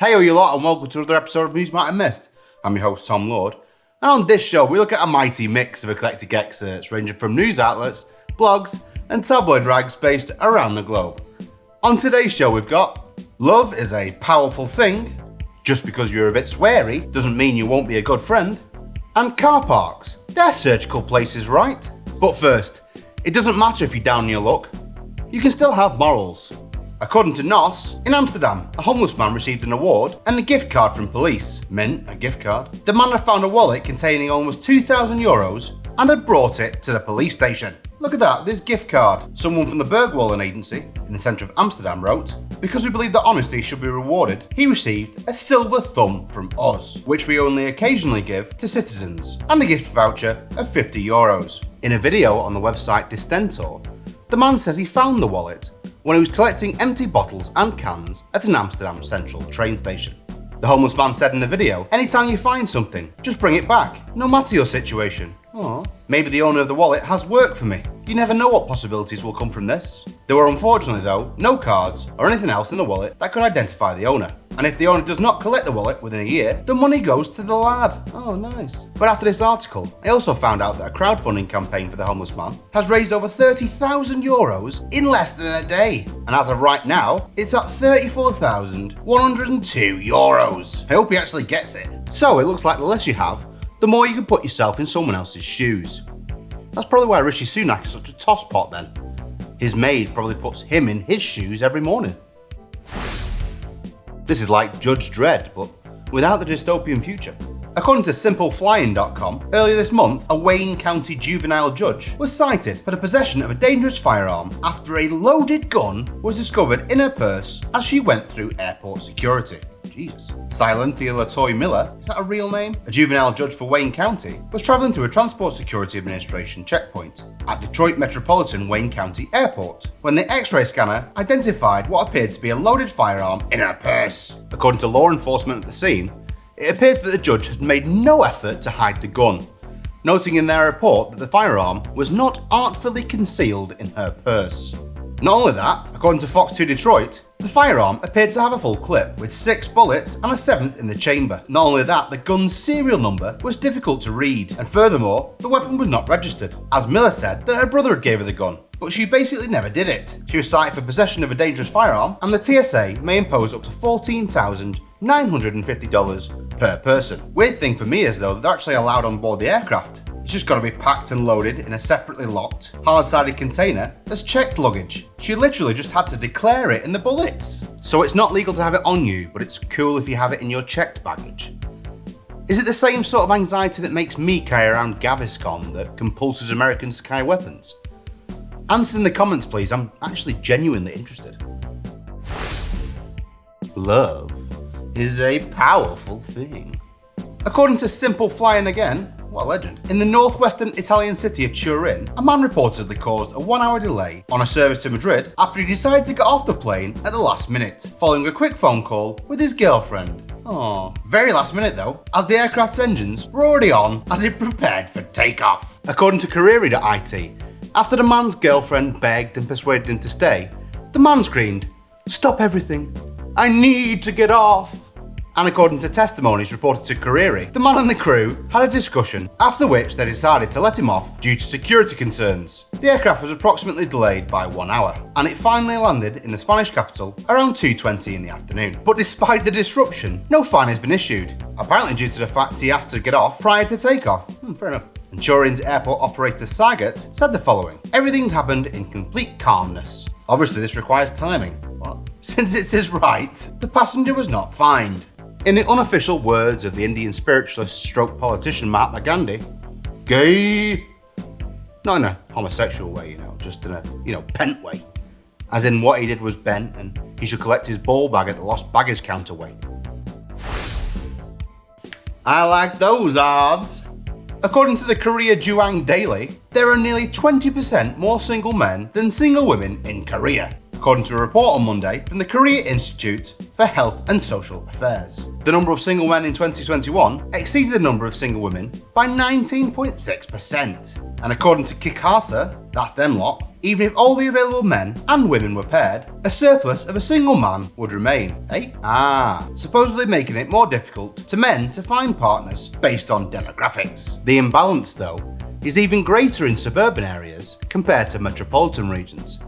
Hey you lot, and welcome to another episode of News You Might Have Missed. I'm your host Tom Lord, and on this show we look at a mighty mix of eclectic excerpts ranging from news outlets, blogs and tabloid rags based around the globe. On today's show we've got love is a powerful thing, just because you're a bit sweary doesn't mean you won't be a good friend, and car parks, they're surgical places, right? But first, it doesn't matter if you're down on your luck, you can still have morals. According to NOS, in Amsterdam, a homeless man received an award and a gift card from police. Mint, a gift card. The man had found a wallet containing almost €2,000 and had brought it to the police station. Look at that, this gift card. Someone from the Bergwallen agency in the centre of Amsterdam wrote, "Because we believe that honesty should be rewarded, he received a silver thumb from us, which we only occasionally give to citizens, and a gift voucher of €50. In a video on the website Didnt, the man says he found the wallet when he was collecting empty bottles and cans at an Amsterdam Central train station. The homeless man said in the video, "Anytime you find something, just bring it back, no matter your situation." Aww. Maybe the owner of the wallet has work for me. You never know what possibilities will come from this. There were unfortunately though, no cards or anything else in the wallet that could identify the owner. And if the owner does not collect the wallet within a year, the money goes to the lad. Oh, nice. But after this article, I also found out that a crowdfunding campaign for the homeless man has raised over €30,000 in less than a day. And as of right now, it's at €34,102. I hope he actually gets it. So it looks like the less you have, the more you can put yourself in someone else's shoes. That's probably why Rishi Sunak is such a tosspot then. His maid probably puts him in his shoes every morning. This is like Judge Dredd, but without the dystopian future. According to simpleflying.com, earlier this month, a Wayne County juvenile judge was cited for the possession of a dangerous firearm after a loaded gun was discovered in her purse as she went through airport security. Jesus. Silenthia Latoy Miller, is that a real name? A juvenile judge for Wayne County was traveling through a Transport Security Administration checkpoint at Detroit Metropolitan Wayne County Airport when the X-ray scanner identified what appeared to be a loaded firearm in her purse. According to law enforcement at the scene, it appears that the judge had made no effort to hide the gun, noting in their report that the firearm was not artfully concealed in her purse. Not only that, according to Fox 2 Detroit, the firearm appeared to have a full clip with 6 bullets and a 7th in the chamber. Not only that, the gun's serial number was difficult to read, and furthermore, the weapon was not registered, as Miller said that her brother had gave her the gun, but she basically never did it. She was cited for possession of a dangerous firearm, and the TSA may impose up to $14,950 per person. Weird thing for me is though that they're actually allowed on board the aircraft. It's just got to be packed and loaded in a separately locked, hard-sided container as checked luggage. She literally just had to declare it in the bullets. So it's not legal to have it on you, but it's cool if you have it in your checked baggage. Is it the same sort of anxiety that makes me carry around Gaviscon that compulses Americans to carry weapons? Answer in the comments please, I'm actually genuinely interested. Love is a powerful thing. According to Simple Flying again, what a legend. In the northwestern Italian city of Turin, a man reportedly caused a 1-hour delay on a service to Madrid after he decided to get off the plane at the last minute, following a quick phone call with his girlfriend. Aww. Very last minute though, as the aircraft's engines were already on as it prepared for takeoff. According to Career.it, after the man's girlfriend begged and persuaded him to stay, the man screamed, "Stop everything, I need to get off." And according to testimonies reported to Career, the man and the crew had a discussion, after which they decided to let him off due to security concerns. The aircraft was approximately delayed by 1 hour, and it finally landed in the Spanish capital around 2:20 in the afternoon. But despite the disruption, no fine has been issued, apparently due to the fact he asked to get off prior to takeoff. Fair enough. And Turin's airport operator Saget said the following: "Everything's happened in complete calmness. Obviously this requires timing. What? Since it's his right, the passenger was not fined." In the unofficial words of the Indian spiritualist stroke politician Mahatma Gandhi, gay. Not in a homosexual way, just in a, pent way. As in what he did was bent and he should collect his ball bag at the lost baggage counter way. I like those odds. According to the Korea Juang Daily, there are nearly 20% more single men than single women in Korea, according to a report on Monday from the Korea Institute for Health and Social Affairs. The number of single men in 2021 exceeded the number of single women by 19.6%. And according to Kikasa, that's them lot, even if all the available men and women were paired, a surplus of a single man would remain, eh? Supposedly making it more difficult to men to find partners based on demographics. The imbalance, though, is even greater in suburban areas compared to metropolitan regions,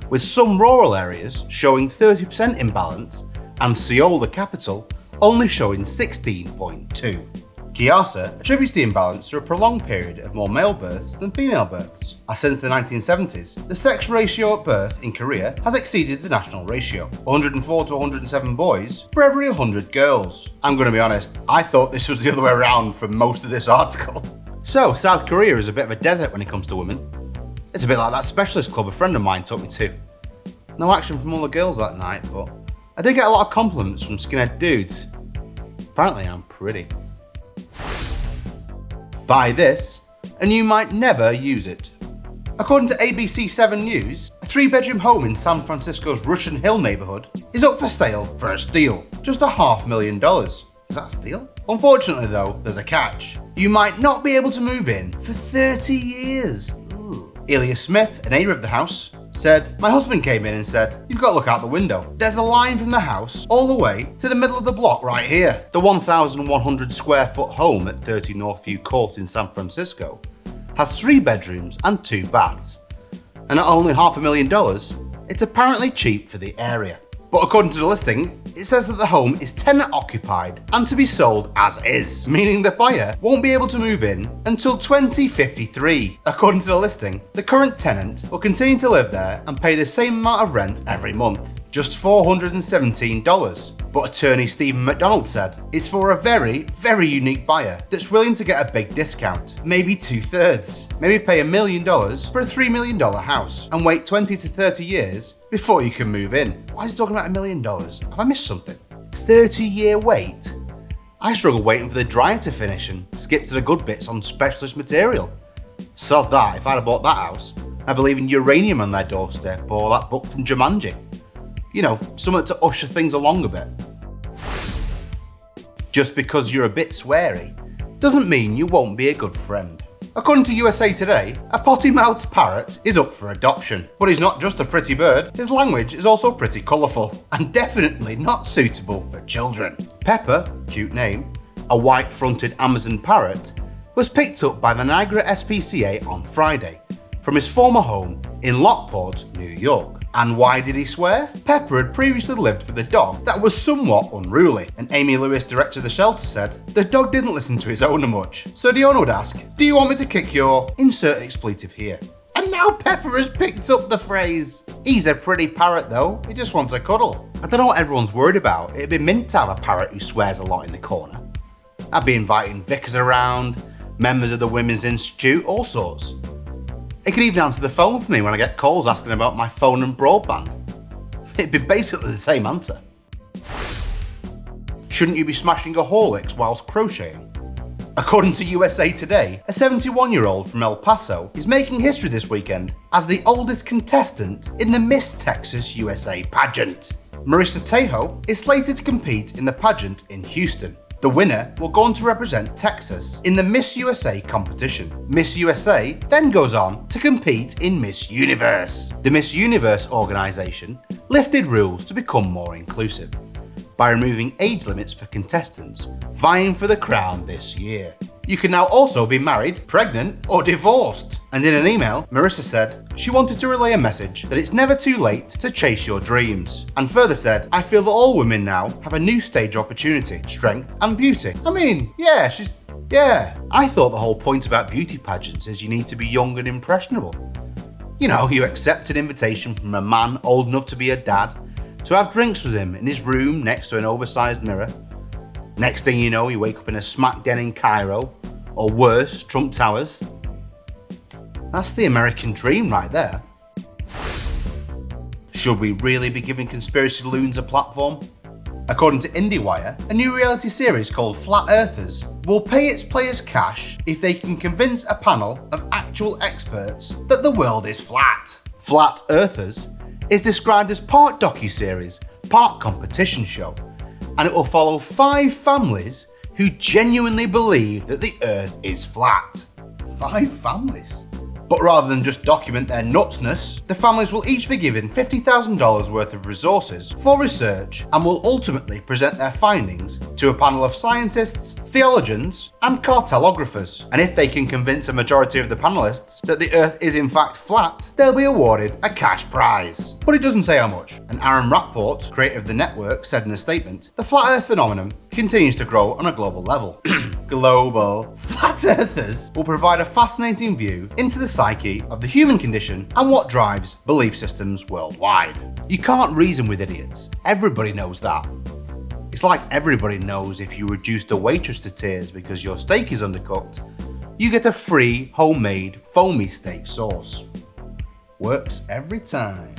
with some rural areas showing 30% imbalance and Seoul, the capital, only showing 16.2. Kiyasa attributes the imbalance to a prolonged period of more male births than female births, as since the 1970s, the sex ratio at birth in Korea has exceeded the national ratio, 104 to 107 boys for every 100 girls. I'm going to be honest, I thought this was the other way around for most of this article. So, South Korea is a bit of a desert when it comes to women. It's a bit like that specialist club a friend of mine took me to. No action from all the girls that night, but I did get a lot of compliments from skinhead dudes. Apparently I'm pretty. Buy this, and you might never use it. According to ABC 7 News, a 3-bedroom home in San Francisco's Russian Hill neighborhood is up for sale for a steal, just $500,000. Is that a steal? Unfortunately though, there's a catch. You might not be able to move in for 30 years. Ilya Smith, a neighbor of the house, said, "My husband came in and said, you've got to look out the window. There's a line from the house all the way to the middle of the block right here." The 1,100 square foot home at 30 Northview Court in San Francisco has 3 bedrooms and 2 baths. And at only $500,000, it's apparently cheap for the area. But according to the listing, it says that the home is tenant occupied and to be sold as is, meaning the buyer won't be able to move in until 2053. According to the listing, the current tenant will continue to live there and pay the same amount of rent every month, just $417. But attorney Stephen McDonald said it's for a very, very unique buyer that's willing to get a big discount, maybe 2/3. Maybe pay $1 million for a $3 million house and wait 20 to 30 years before you can move in. Why is he talking about $1 million? Have I missed something? 30-year wait? I struggle waiting for the dryer to finish and skip to the good bits on specialist material. Sod that, if I'd have bought that house, I believe in uranium on their doorstep or that book from Jumanji. You know, something to usher things along a bit. Just because you're a bit sweary doesn't mean you won't be a good friend. According to USA Today, a potty-mouthed parrot is up for adoption. But he's not just a pretty bird, his language is also pretty colourful, and definitely not suitable for children. Pepper, cute name, a white-fronted Amazon parrot, was picked up by the Niagara SPCA on Friday from his former home in Lockport, New York. And why did he swear? Pepper had previously lived with a dog that was somewhat unruly, and Amy Lewis, director of the shelter, said the dog didn't listen to his owner much, so the owner would ask, "Do you want me to kick your..." insert expletive here. And now Pepper has picked up the phrase. He's a pretty parrot though, he just wants a cuddle. I don't know what everyone's worried about, it'd be mint to have a parrot who swears a lot in the corner. I'd be inviting vicars around, members of the Women's Institute, all sorts. It can even answer the phone for me when I get calls asking about my phone and broadband. It'd be basically the same answer. Shouldn't you be smashing a horlicks whilst crocheting? According to USA Today, a 71-year-old from El Paso is making history this weekend as the oldest contestant in the Miss Texas USA pageant. Marissa Tejo is slated to compete in the pageant in Houston. The winner will go on to represent Texas in the Miss USA competition. Miss USA then goes on to compete in Miss Universe. The Miss Universe organisation lifted rules to become more inclusive by removing age limits for contestants vying for the crown this year. You can now also be married, pregnant, or divorced. And in an email, Marissa said she wanted to relay a message that it's never too late to chase your dreams. And further said, "I feel that all women now have a new stage of opportunity, strength, and beauty." I mean, yeah, I thought the whole point about beauty pageants is you need to be young and impressionable. You know, you accept an invitation from a man old enough to be a dad to have drinks with him in his room next to an oversized mirror. Next thing you know, you wake up in a smack den in Cairo, or worse, Trump Towers. That's the American dream right there. Should we really be giving conspiracy loons a platform? According to IndieWire, a new reality series called Flat Earthers will pay its players cash if they can convince a panel of actual experts that the world is flat. Flat Earthers is described as part docuseries, part competition show, and it will follow 5 families who genuinely believe that the Earth is flat. 5 families? But rather than just document their nutsness, the families will each be given $50,000 worth of resources for research and will ultimately present their findings to a panel of scientists, theologians, and cartographers. And if they can convince a majority of the panelists that the Earth is in fact flat, they'll be awarded a cash prize. But it doesn't say how much. And Aaron Rapport, creator of the network, said in a statement, "The flat Earth phenomenon continues to grow on a global level." Global. Flat Earthers will provide a fascinating view into the psyche of the human condition and what drives belief systems worldwide. You can't reason with idiots. Everybody knows that. It's like everybody knows if you reduce the waitress to tears because your steak is undercooked, you get a free homemade foamy steak sauce. Works every time.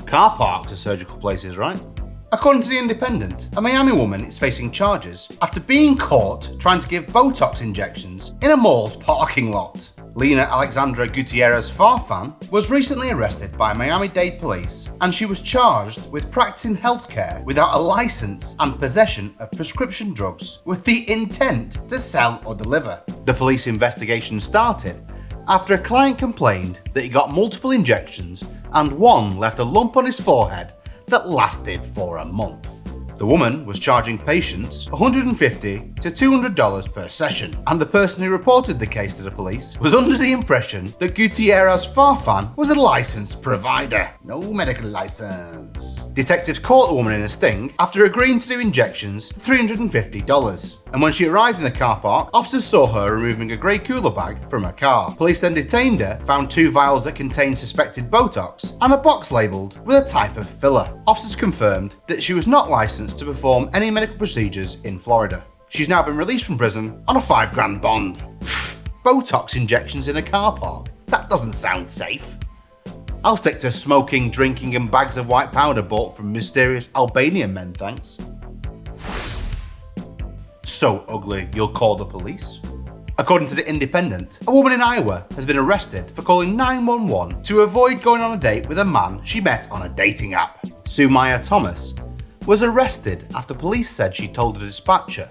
Car parks are surgical places, right? According to The Independent, a Miami woman is facing charges after being caught trying to give Botox injections in a mall's parking lot. Lena Alexandra Gutierrez Farfan was recently arrested by Miami-Dade police, and she was charged with practicing healthcare without a license and possession of prescription drugs with the intent to sell or deliver. The police investigation started after a client complained that he got multiple injections and one left a lump on his forehead that lasted for a month. The woman was charging patients $150 to $200 per session, and the person who reported the case to the police was under the impression that Gutierrez Farfan was a licensed provider. No medical license. Detectives caught the woman in a sting after agreeing to do injections for $350. And when she arrived in the car park, officers saw her removing a grey cooler bag from her car. Police then detained her, found 2 vials that contained suspected Botox, and a box labelled with a type of filler. Officers confirmed that she was not licensed to perform any medical procedures in Florida. She's now been released from prison on a $5,000 bond. Botox injections in a car park? That doesn't sound safe. I'll stick to smoking, drinking, and bags of white powder bought from mysterious Albanian men, thanks. So ugly, you'll call the police? According to The Independent, a woman in Iowa has been arrested for calling 911 to avoid going on a date with a man she met on a dating app. Sumaya Thomas was arrested after police said she told a dispatcher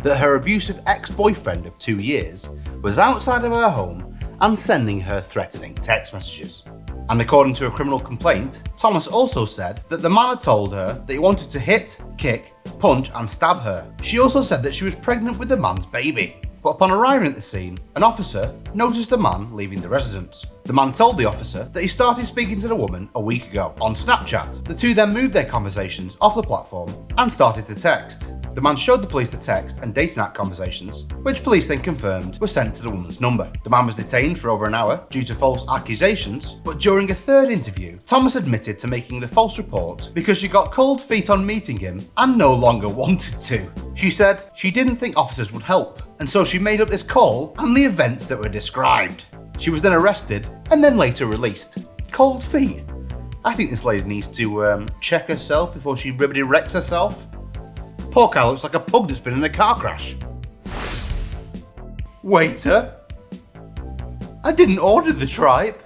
that her abusive ex-boyfriend of 2 years was outside of her home and sending her threatening text messages. And according to a criminal complaint, Thomas also said that the man had told her that he wanted to hit, kick, punch and stab her. She also said that she was pregnant with the man's baby. But upon arriving at the scene, an officer noticed the man leaving the residence. The man told the officer that he started speaking to the woman a week ago on Snapchat. The two then moved their conversations off the platform and started to text. The man showed the police the text and dating app conversations, which police then confirmed were sent to the woman's number. The man was detained for over an hour due to false accusations, but during a third interview, Thomas admitted to making the false report because she got cold feet on meeting him and no longer wanted to. She said she didn't think officers would help, and so she made up this call and the events that were described. She was then arrested and then later released. Cold feet? I think this lady needs to check herself before she ribbity wrecks herself. Poor cow looks like a pug that's been in a car crash. Waiter? I didn't order the tripe.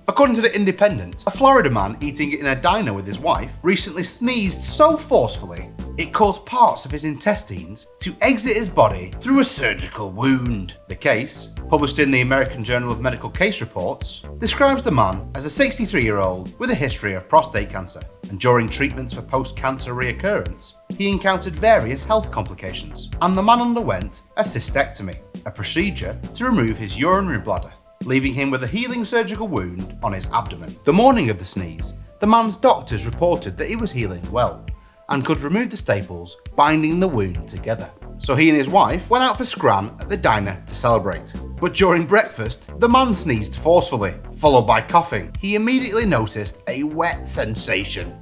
According to The Independent, a Florida man eating in a diner with his wife recently sneezed so forcefully it caused parts of his intestines to exit his body through a surgical wound. The case, published in the American Journal of Medical Case Reports, describes the man as a 63-year-old with a history of prostate cancer, and during treatments for post-cancer reoccurrence, he encountered various health complications, and the man underwent a cystectomy, a procedure to remove his urinary bladder, leaving him with a healing surgical wound on his abdomen. The morning of the sneeze, the man's doctors reported that he was healing well and could remove the staples binding the wound together. So he and his wife went out for scran at the diner to celebrate. But during breakfast, the man sneezed forcefully, followed by coughing. He immediately noticed a wet sensation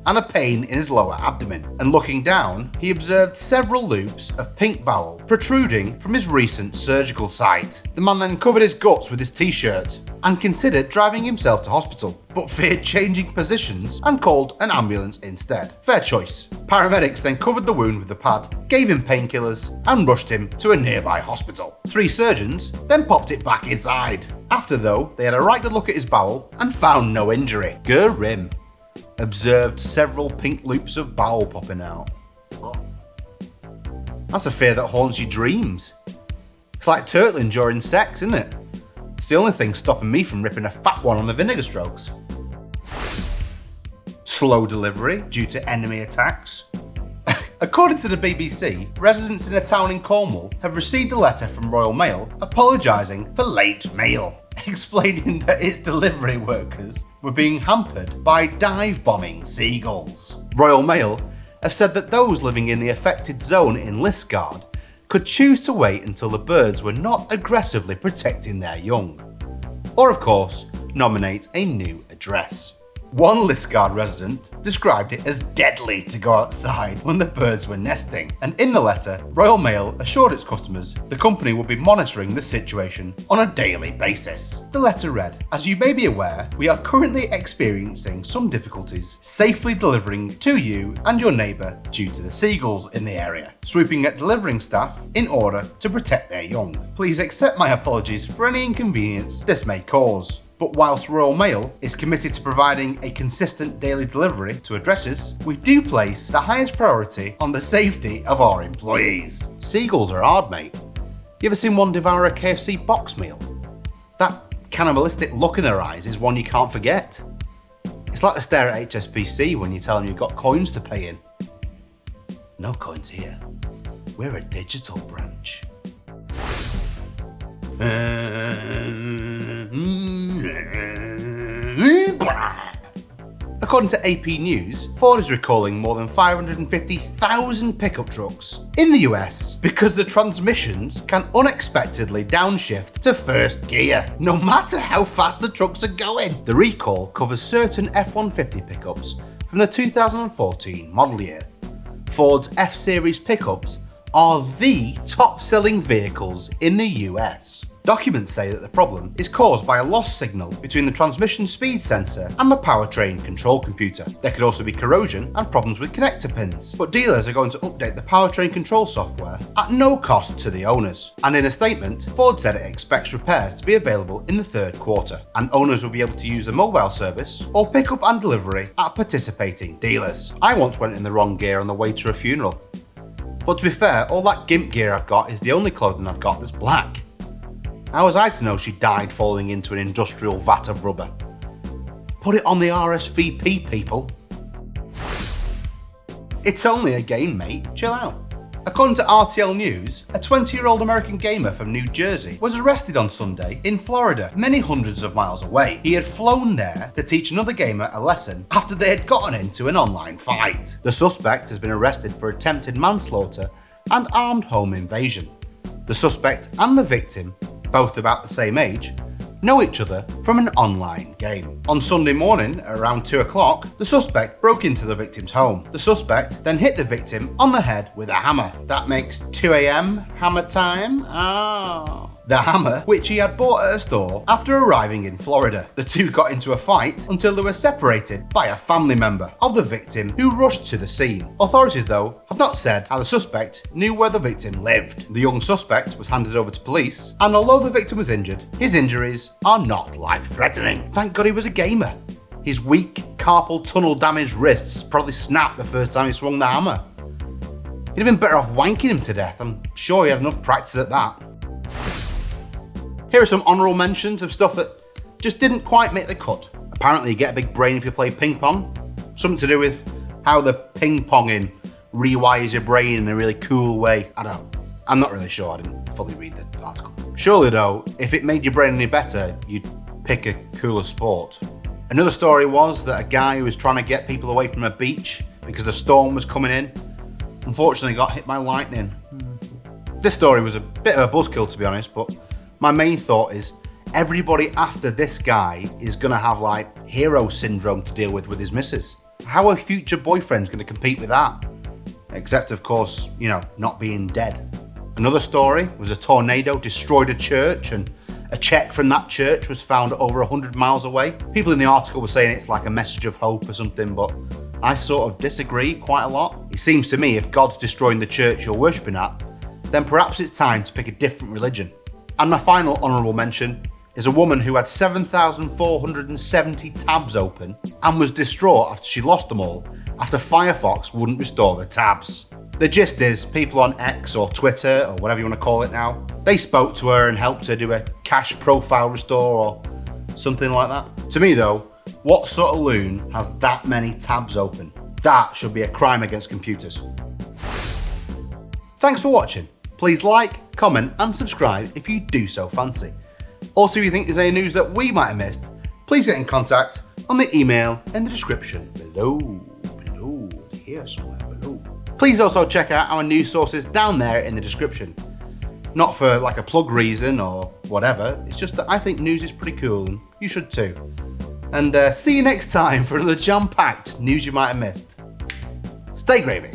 and a pain in his lower abdomen, and looking down, he observed several loops of pink bowel protruding from his recent surgical site. The man then covered his guts with his t-shirt and considered driving himself to hospital, but feared changing positions and called an ambulance instead. Fair choice. Paramedics then covered the wound with a pad, gave him painkillers, and rushed him to a nearby hospital. 3 surgeons then popped it back inside. After though, they had a right good look at his bowel and found no injury. Grim. Observed several pink loops of bowel popping out. That's a fear that haunts your dreams. It's like turtling during sex, isn't it? It's the only thing stopping me from ripping a fat one on the vinegar strokes. Slow delivery due to enemy attacks. According to the BBC, residents in a town in Cornwall have received a letter from Royal Mail apologising for late mail, explaining that its delivery workers were being hampered by dive-bombing seagulls. Royal Mail have said that those living in the affected zone in Liskeard could choose to wait until the birds were not aggressively protecting their young. Or of course, nominate a new address. One Liskeard resident described it as deadly to go outside when the birds were nesting, and in the letter, Royal Mail assured its customers the company would be monitoring the situation on a daily basis. The letter read, "As you may be aware, we are currently experiencing some difficulties safely delivering to you and your neighbour due to the seagulls in the area, swooping at delivering staff in order to protect their young. Please accept my apologies for any inconvenience this may cause. But whilst Royal Mail is committed to providing a consistent daily delivery to addresses, we do place the highest priority on the safety of our employees." Seagulls are hard, mate. You ever seen one devour a KFC box meal? That cannibalistic look in their eyes is one you can't forget. It's like the stare at HSBC when you tell them you've got coins to pay in. No coins here. We're a digital branch. According to AP News, Ford is recalling more than 550,000 pickup trucks in the US because the transmissions can unexpectedly downshift to first gear, no matter how fast the trucks are going. The recall covers certain F-150 pickups from the 2014 model year. Ford's F-Series pickups are the top-selling vehicles in the US. Documents say that the problem is caused by a lost signal between the transmission speed sensor and the powertrain control computer. There could also be corrosion and problems with connector pins, but dealers are going to update the powertrain control software at no cost to the owners. And in a statement, Ford said it expects repairs to be available in the third quarter, and owners will be able to use the mobile service or pick up and delivery at participating dealers. I once went in the wrong gear on the way to a funeral. But to be fair, all that gimp gear I've got is the only clothing I've got that's black. How was I to know she died falling into an industrial vat of rubber? Put it on the RSVP, people. It's only a game, mate. Chill out. According to RTL News, a 20-year-old American gamer from New Jersey was arrested on Sunday in Florida, many hundreds of miles away. He had flown there to teach another gamer a lesson after they had gotten into an online fight. The suspect has been arrested for attempted manslaughter and armed home invasion. The suspect and the victim, both about the same age, know each other from an online game. On Sunday morning, at around 2 o'clock, the suspect broke into the victim's home. The suspect then hit the victim on the head with a hammer. That makes 2 a.m. hammer time? Oh. The hammer, which he had bought at a store after arriving in Florida. The two got into a fight until they were separated by a family member of the victim who rushed to the scene. Authorities, though, have not said how the suspect knew where the victim lived. The young suspect was handed over to police, and although the victim was injured, his injuries are not life-threatening. Thank God he was a gamer. His weak, carpal tunnel damaged wrists probably snapped the first time he swung the hammer. He'd have been better off wanking him to death. I'm sure he had enough practice at that. Here are some honourable mentions of stuff that just didn't quite make the cut. Apparently you get a big brain if you play ping pong. Something to do with how the ping ponging rewires your brain in a really cool way. I don't know. I'm not really sure. I didn't fully read the article. Surely though, if it made your brain any better, you'd pick a cooler sport. Another story was that a guy who was trying to get people away from a beach because the storm was coming in, unfortunately got hit by lightning. This story was a bit of a buzzkill, to be honest, but my main thought is everybody after this guy is gonna have like hero syndrome to deal with his missus. How are future boyfriends gonna compete with that? Except of course, you know, not being dead. Another story was a tornado destroyed a church and a check from that church was found over 100 miles away. People in the article were saying it's like a message of hope or something, but I sort of disagree quite a lot. It seems to me if God's destroying the church you're worshipping at, then perhaps it's time to pick a different religion. And my final honourable mention is a woman who had 7,470 tabs open and was distraught after she lost them all after Firefox wouldn't restore the tabs. The gist is people on X or Twitter or whatever you want to call it now they spoke to her and helped her do a cache profile restore or something like that. To me though, what sort of loon has that many tabs open? That should be a crime against computers. Thanks for watching. Please like, comment and subscribe if you do so fancy. Also, if you think there's any news that we might have missed, please get in contact on the email in the description below, here somewhere below. Please also check out our news sources down there in the description. Not for like a plug reason or whatever, it's just that I think news is pretty cool and you should too. And see you next time for another jam-packed news you might have missed. Stay gravy.